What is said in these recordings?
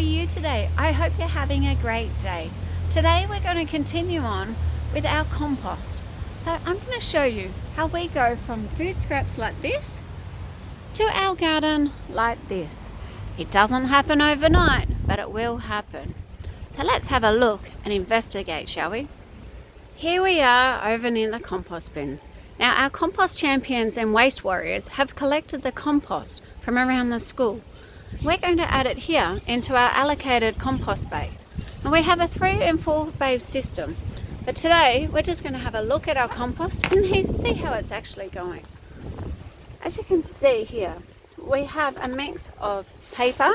you today? I hope you're having a great day. Today we're going to continue on with our compost. So I'm going to show you how we go from food scraps like this to our garden like this. It doesn't happen overnight, but it will happen. So let's have a look and investigate, shall we? Here we are over near the compost bins. Now our compost champions and waste warriors have collected the compost from around the school. We're going to add it here into our allocated compost bay. And we have a 3 and 4 bay system. But today we're just going to have a look at our compost and see how it's actually going. As you can see here, we have a mix of paper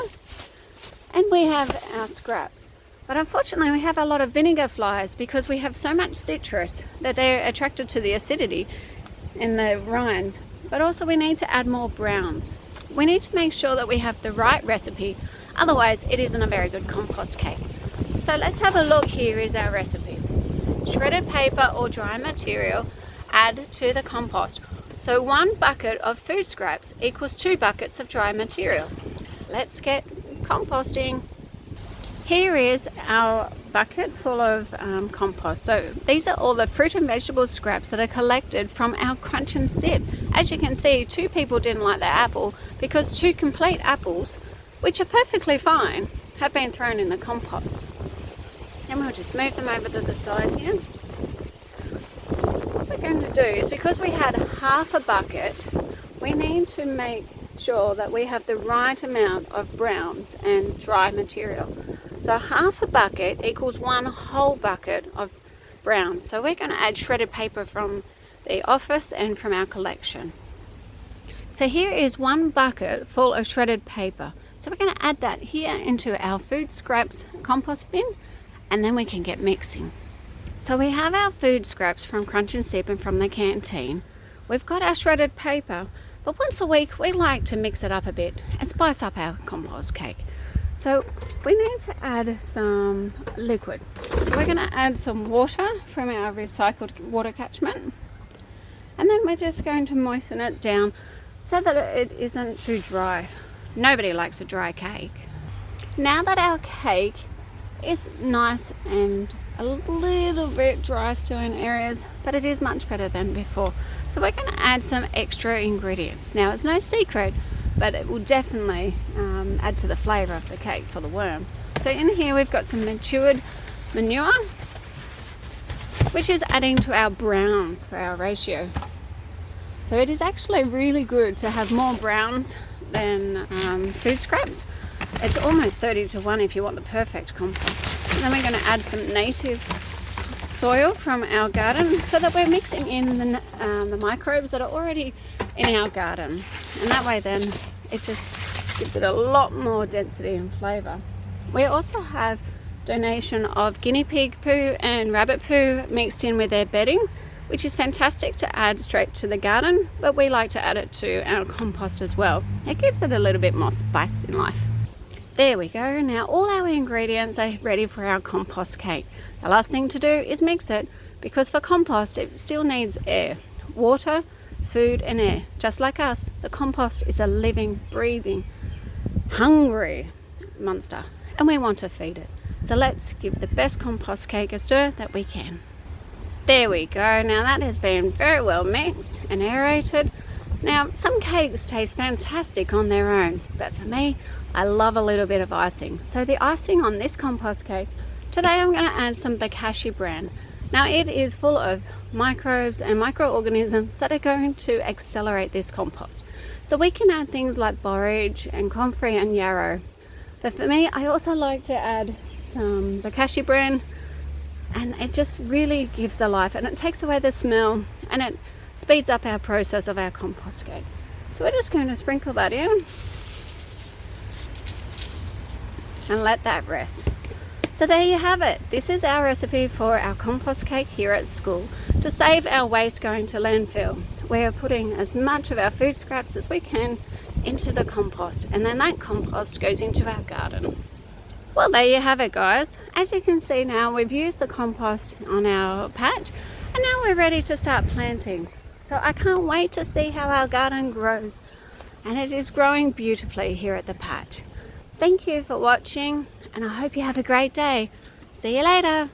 and we have our scraps. But unfortunately we have a lot of vinegar flies because we have so much citrus that they're attracted to the acidity in the rinds. But also we need to add more browns. We need to make sure that we have the right recipe, otherwise it isn't a very good compost cake. So let's have a look. Here is our recipe. Shredded paper or dry material, add to the compost. So 1 bucket of food scraps equals 2 buckets of dry material. Let's get composting. Here is our bucket full of compost. So these are all the fruit and vegetable scraps that are collected from our crunch and sip. As you can see, 2 people didn't like the apple because 2 complete apples, which are perfectly fine, have been thrown in the compost. And we'll just move them over to the side here. What we're going to do is, because we had half a bucket, we need to make sure that we have the right amount of browns and dry material. So half a bucket equals 1 whole bucket of brown. So we're going to add shredded paper from the office and from our collection. So here is 1 bucket full of shredded paper. So we're going to add that here into our food scraps compost bin, and then we can get mixing. So we have our food scraps from Crunch and Sip and from the canteen. We've got our shredded paper, but once a week we like to mix it up a bit and spice up our compost cake. So we need to add some liquid. So we're going to add some water from our recycled water catchment. And then we're just going to moisten it down so that it isn't too dry. Nobody likes a dry cake. Now that our cake is nice and a little bit dry still in areas, but it is much better than before. So we're going to add some extra ingredients. Now it's no secret, but it will definitely add to the flavour of the cake for the worms. So in here we've got some matured manure, which is adding to our browns for our ratio. So it is actually really good to have more browns than food scraps. It's almost 30-1 if you want the perfect compost. And then we're going to add some native soil from our garden so that we're mixing in the microbes that are already in our garden, and that way then it just gives it a lot more density and flavour. We also have donation of guinea pig poo and rabbit poo mixed in with their bedding, which is fantastic to add straight to the garden, but we like to add it to our compost as well. It gives it a little bit more spice in life. There we go. Now all our ingredients are ready for our compost cake. The last thing to do is mix it, because for compost it still needs air, water, food and air. Just like us, the compost is a living, breathing, hungry monster, and we want to feed it. So let's give the best compost cake a stir that we can. There we go. Now that has been very well mixed and aerated. Now some cakes taste fantastic on their own, but for me, I love a little bit of icing. So the icing on this compost cake, today I'm going to add some bokashi bran. Now it is full of microbes and microorganisms that are going to accelerate this compost. So we can add things like borage and comfrey and yarrow. But for me, I also like to add some bokashi bran, and it just really gives the life, and it takes away the smell, and it speeds up our process of our compost cake. So we're just going to sprinkle that in and let that rest. So there you have it. This is our recipe for our compost cake here at school. To save our waste going to landfill, we are putting as much of our food scraps as we can into the compost, and then that compost goes into our garden. Well, there you have it, guys. As you can see now, we've used the compost on our patch, and now we're ready to start planting. So I can't wait to see how our garden grows, and it is growing beautifully here at the patch. Thank you for watching. and I hope you have a great day. See you later.